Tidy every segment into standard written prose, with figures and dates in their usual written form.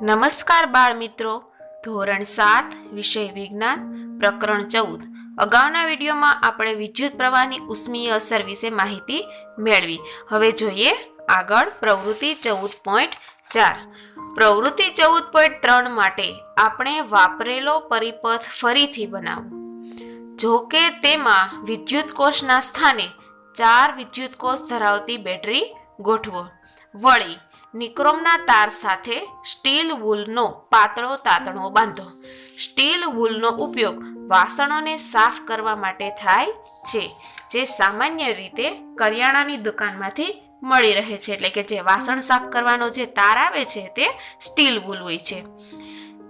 નમસ્કાર બાળ મિત્રો, ધોરણ 7 વિષય વિજ્ઞાન પ્રકરણ 14. અગાઉના વિડીયોમાં આપણે વિદ્યુત પ્રવાહની ઉષ્મીય અસર વિશે માહિતી મેળવી. હવે જોઈએ આગળ પ્રવૃત્તિ 14.4. પ્રવૃત્તિ 14.3 માટે આપણે વાપરેલો પરિપથ ફરીથી બનાવો. જો કે તેમાં વિદ્યુત કોષના સ્થાને 4 વિદ્યુત કોષ ધરાવતી બેટરી ગોઠવો. વળી નિક્રોમના તાર સાથે સ્ટીલ વૂલનો પાતળો તાતણો બાંધો. સ્ટીલ વૂલનો ઉપયોગ વાસણોને સાફ કરવા માટે થાય છે, જે સામાન્ય રીતે કરિયાણાની દુકાનમાંથી મળી રહે છે. એટલે કે જે વાસણ સાફ કરવાનો જે તાર આવે છે તે સ્ટીલ વૂલ હોય છે.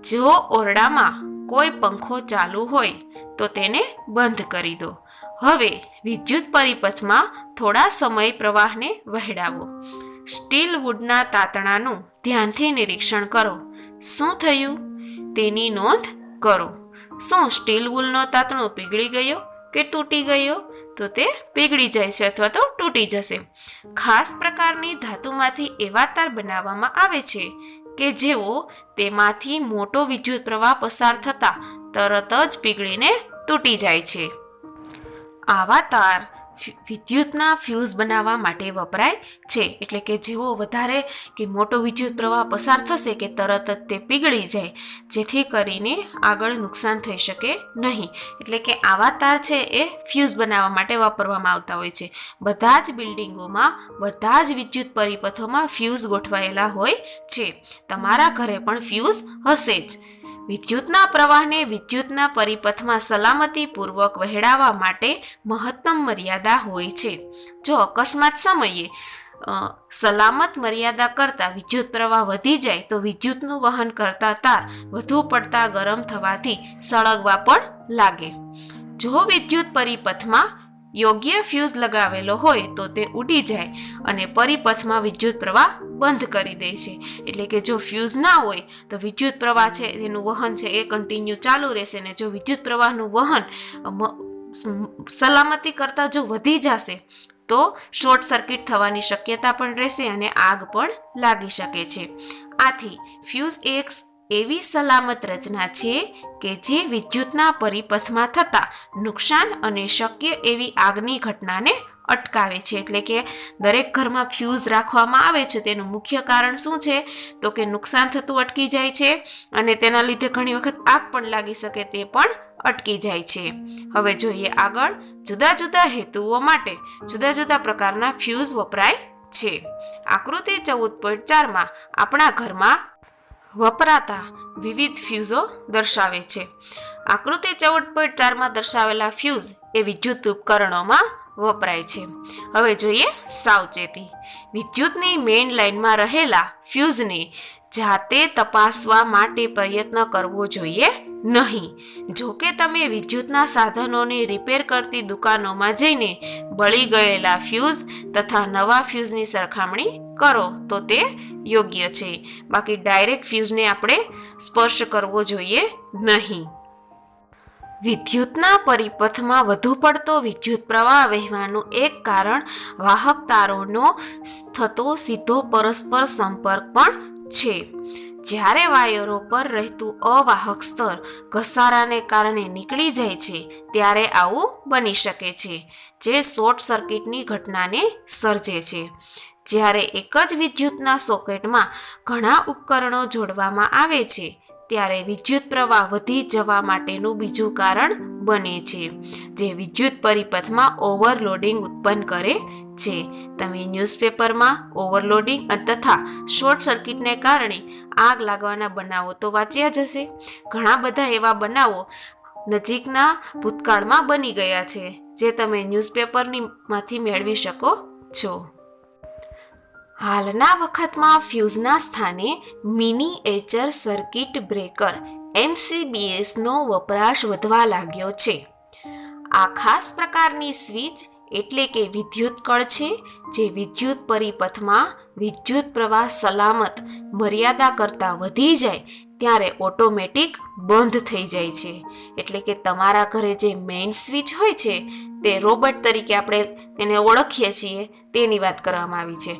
જો ઓરડામાં કોઈ પંખો ચાલુ હોય તો તેને બંધ કરી દો. હવે વિદ્યુત પરિપથમાં થોડા સમય પ્રવાહને વહેડાવો. સ્ટીલ વુડના તાતણાનું ધ્યાનથી નિરીક્ષણ કરો. શું થયું તેની નોંધ કરો. શું સ્ટીલ વુલનો તાતણો પીગળી ગયો કે તૂટી ગયો? તો તે પીગળી જાય છે અથવા તો તૂટી જશે. ખાસ પ્રકારની ધાતુમાંથી એવા તાર બનાવવામાં આવે છે કે જેઓ તેમાંથી મોટો વિદ્યુત પ્રવાહ પસાર થતા તરત જ પીગળીને તૂટી જાય છે. આવા તાર વિદ્યુતના ફ્યુઝ બનાવવા માટે વપરાય છે. એટલે કે જેવો વધારે કે મોટો વિદ્યુત પ્રવાહ પસાર થશે કે તરત જ તે પીગળી જાય, જેથી કરીને આગળ નુકસાન થઈ શકે નહીં. એટલે કે આવા તાર છે એ ફ્યુઝ બનાવવા માટે વાપરવામાં આવતા હોય છે. બધા જ બિલ્ડિંગોમાં બધા જ વિદ્યુત પરિપથોમાં ફ્યુઝ ગોઠવાયેલા હોય છે. તમારા ઘરે પણ ફ્યુઝ હશે જ. વિદ્યુતના પ્રવાહને વિદ્યુતના પરિપથમાં સલામતીપૂર્વક વહેડાવવા માટે મહત્તમ મર્યાદા હોય છે. જો અકસ્માત સમયે સલામત મર્યાદા કરતાં વિદ્યુત પ્રવાહ વધી જાય તો વિદ્યુતનું વહન કરતા તાર વધુ પડતા ગરમ થવાથી સળગવા પણ લાગે. જો વિદ્યુત પરિપથમાં યોગ્ય ફ્યુઝ લગાવેલો હોય તો તે ઉડી જાય અને પરિપથમાં વિદ્યુત પ્રવાહ બંધ કરી દે છે. એટલે કે જો ફ્યુઝ ના હોય તો વિદ્યુત પ્રવાહ છે તેનું વહન છે એ કન્ટિન્યુ ચાલુ રહેશે. ને જો વિદ્યુત પ્રવાહનું વહન સલામતી કરતાં જો વધી જશે તો શોર્ટ સર્કિટ થવાની શક્યતા પણ રહેશે અને આગ પણ લાગી શકે છે. આથી ફ્યુઝ એક એવી સલામત રચના છે કે જે વિદ્યુતના પરિપથમાં થતા નુકસાન અને શક્ય એવી આગની ઘટનાને અટકાવે છે. એટલે કે દરેક ઘરમાં ફ્યુઝ રાખવામાં આવે છે તેનું મુખ્ય કારણ શું છે? તો કે નુકસાન થતું અટકી જાય છે અને તેના લીધે ઘણી વખત આગ પણ લાગી શકે તે પણ અટકી જાય છે. હવે જોઈએ આગળ જુદા જુદા હેતુઓ માટે જુદા જુદા પ્રકારના ફ્યુઝ વપરાય છે. આકૃતિ 14.4 આપણા ઘરમાં વપરાતા વિવિધ ફ્યુઝો દર્શાવે છે. આકૃતિ 14.4 દર્શાવેલા ફ્યુઝ એ વિદ્યુત ઉપકરણોમાં વપરાય છે. હવે જોઈએ સાવચેતી. વિદ્યુતની મેઇન લાઇનમાં રહેલા ફ્યુઝને જાતે તપાસવા માટે પ્રયત્ન કરવો જોઈએ નહીં. જો કે તમે વિદ્યુતના સાધનોને રિપેર કરતી દુકાનોમાં જઈને બળી ગયેલા ફ્યુઝ તથા નવા ફ્યુઝની સરખામણી કરો તો તે યોગ્ય છે. બાકી ડાયરેક્ટ ફ્યુઝને આપણે સ્પર્શ કરવો જોઈએ નહીં. વિદ્યુતના પરિપથમાં વધુ પડતો વિદ્યુત પ્રવાહ વહેવાનું એક કારણ વાહક તારોનો થતો સીધો પરસ્પર સંપર્ક પણ છે. જ્યારે વાયરો પર રહેતું અવાહક સ્તર ઘસારાને કારણે નીકળી જાય છે ત્યારે આવું બની શકે છે, જે શોર્ટ સર્કિટની ઘટનાને સર્જે છે. જ્યારે એક જ વિદ્યુતના સોકેટમાં ઘણા ઉપકરણો જોડવામાં આવે છે ત્યારે વિદ્યુત પ્રવાહ વધી જવા માટેનું બીજું કારણ બને છે, જે વિદ્યુત પરિપથમાં ઓવરલોડિંગ ઉત્પન્ન કરે છે. તમે ન્યૂઝપેપરમાં ઓવરલોડિંગ તથા શોર્ટ સર્કિટને કારણે આગ લાગવાના બનાવો તો વાંચ્યા જ હશે. ઘણા બધા એવા બનાવો નજીકના ભૂતકાળમાં બની ગયા છે જે તમે ન્યૂઝપેપરમાંથી મેળવી શકો છો. હાલના વખતમાં ફ્યુઝના સ્થાને મિનિએચર સર્કિટ બ્રેકર MCBSનો વપરાશ વધવા લાગ્યો છે. આ ખાસ પ્રકારની સ્વિચ એટલે કે વિદ્યુત કળ છે જે વિદ્યુત પરિપથમાં વિદ્યુત પ્રવાહ સલામત મર્યાદા કરતાં વધી જાય ત્યારે ઓટોમેટિક બંધ થઈ જાય છે. એટલે કે તમારા ઘરે જે મેઇન સ્વિચ હોય છે તે રોબોટ તરીકે આપણે તેને ઓળખીએ છીએ તેની વાત કરવામાં આવી છે.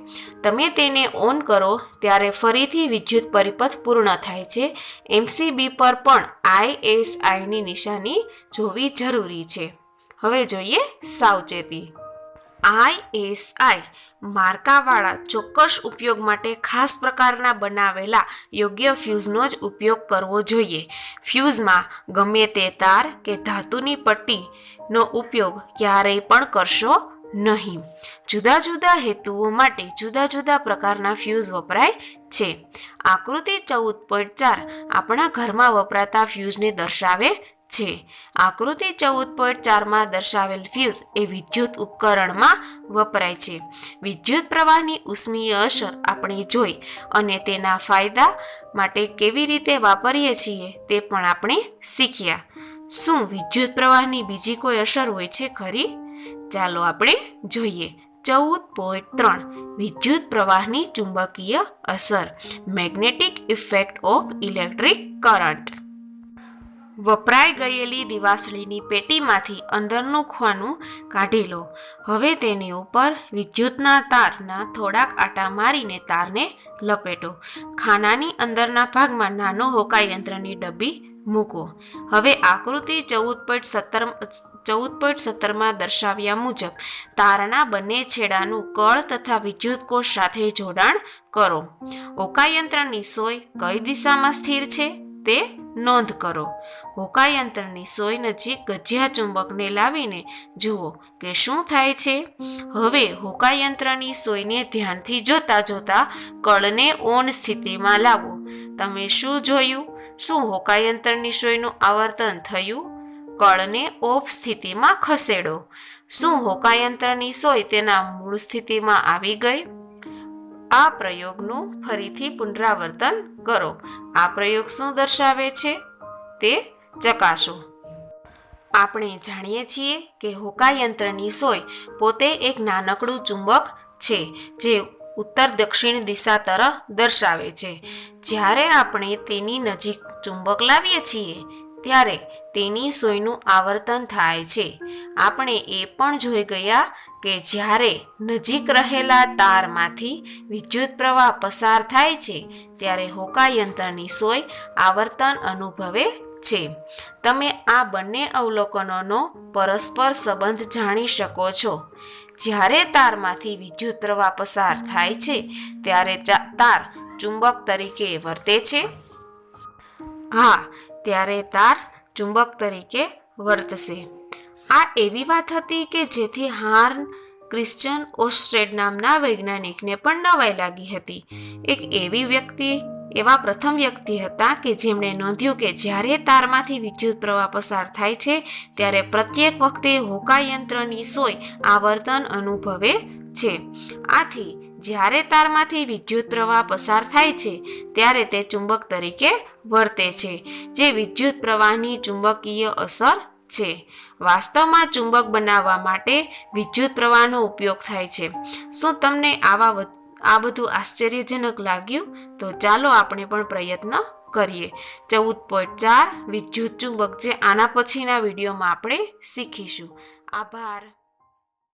તમે તેને ઓન કરો ત્યારે ફરીથી વિદ્યુત પરિપથ પૂર્ણ થાય છે. MCB પર પણ ISIની નિશાની જોવી જરૂરી છે. હવે જોઈએ સાવચેતી. ISI માર્કાવાળા ચોક્કસ ઉપયોગ માટે ખાસ પ્રકારના બનાવેલા યોગ્ય ફ્યુઝનો જ ઉપયોગ કરવો જોઈએ. ફ્યુઝમાં ગમે તે તાર કે ધાતુની પટ્ટીનો ઉપયોગ ક્યારેય પણ કરશો નહીં. જુદા જુદા હેતુઓ માટે જુદા જુદા પ્રકારના ફ્યુઝ વપરાય છે. આકૃતિ 14.4 આપણા ઘરમાં વપરાતા ફ્યુઝને દર્શાવે છે. આકૃતિ 14.4માં દર્શાવેલ ફ્યુઝ એ વિદ્યુત ઉપકરણમાં વપરાય છે. વિદ્યુત પ્રવાહની ઉષ્મીય અસર આપણે જોઈ અને તેના ફાયદા માટે કેવી રીતે વાપરીએ છીએ તે પણ આપણે શીખ્યા. શું વિદ્યુત પ્રવાહની બીજી કોઈ અસર હોય છે ખરી? ચાલો આપણે જોઈએ. 14.3 વિદ્યુત પ્રવાહની ચુંબકીય અસર, magnetic effect of electric current. વપરાઈ ગયેલી દિવાસળીની પેટીમાંથી અંદરનું ખાનું કાઢી લો. હવે તેની ઉપર વિદ્યુતના તારના થોડાક આટા મારીને તારને લપેટો. ખાનાની અંદરના ભાગમાં નાનો હોકાય યંત્રની ડબ્બી મૂકો. હવે આકૃતિ 14.17માં દર્શાવ્યા મુજબ તારના બંને છેડાનું કળ તથા વિદ્યુત કોષ સાથે જોડાણ કરો. હોકાય યંત્રની સોય કઈ દિશામાં સ્થિર છે તે નોંધ કરો. હોકાય યંત્રની સોય નજીક ગજિયા ચુંબકને લાવીને જુઓ કે શું થાય છે. હવે હોકાય યંત્રની સોયને ધ્યાનથી જોતા કળને ઓન સ્થિતિમાં લાવો. તમે શું જોયું? શું હોકાય યંત્રની સોયનું આવર્તન થયું? કળને ઓફ સ્થિતિમાં ખસેડો. શું હોકાય યંત્રની સોય તેના મૂળ સ્થિતિમાં આવી ગઈ? આ પ્રયોગનું ફરીથી પુનરાવર્તન કરો. આ પ્રયોગ શું દર્શાવે છે તે ચકાસો. આપણે જાણીએ છીએ કે હોકાય યંત્રની સોય પોતે એક નાનકડું ચુંબક છે જે ઉત્તર દક્ષિણ દિશા તરફ દર્શાવે છે. જ્યારે આપણે તેની નજીક ચુંબક લાવીએ છીએ ત્યારે તેની સોયનું આવર્તન થાય છે. આપણે એ પણ જોઈ ગયા કે જ્યારે નજીક રહેલા તારમાંથી વિદ્યુત પ્રવાહ પસાર થાય છે ત્યારે હોકાય યંત્રની સોય આવર્તન અનુભવે છે. તમે આ બંને અવલોકનોનો પરસ્પર સંબંધ જાણી શકો છો. જ્યારે તારમાંથી વિદ્યુત પ્રવાહ પસાર થાય છે ત્યારે તાર ચુંબક તરીકે વર્તે છે. ત્યારે તાર ચુંબક તરીકે વર્તશે. આ એવી વાત હતી કે જેથી હાર્ન ક્રિશ્ચન ઓસ્ટ્રેડ નામના વૈજ્ઞાનિકને પણ નવાઈ લાગી હતી. એક એવા પ્રથમ વ્યક્તિ હતા કે જેમણે નોંધ્યું કે જ્યારે તારમાંથી વિદ્યુત પ્રવાહ પસાર થાય છે ત્યારે પ્રત્યેક વખતે હોકાય યંત્રની સોય આવર્તન અનુભવે છે. આથી જ્યારે તારમાંથી વિદ્યુત પ્રવાહ પસાર થાય છે ત્યારે તે ચુંબક તરીકે વર્તે છે, જે વિદ્યુત પ્રવાહની ચુંબકીય અસર છે. વાસ્તવમાં ચુંબક બનાવવા માટે વિદ્યુત પ્રવાહનો ઉપયોગ થાય છે. શું તમને આ બધું આશ્ચર્યજનક લાગ્યું? તો ચાલો આપણે પણ પ્રયત્ન કરીએ. 14.4 વિદ્યુત ચુંબક, જે આના પછીના વિડીયોમાં આપણે શીખીશું. આભાર.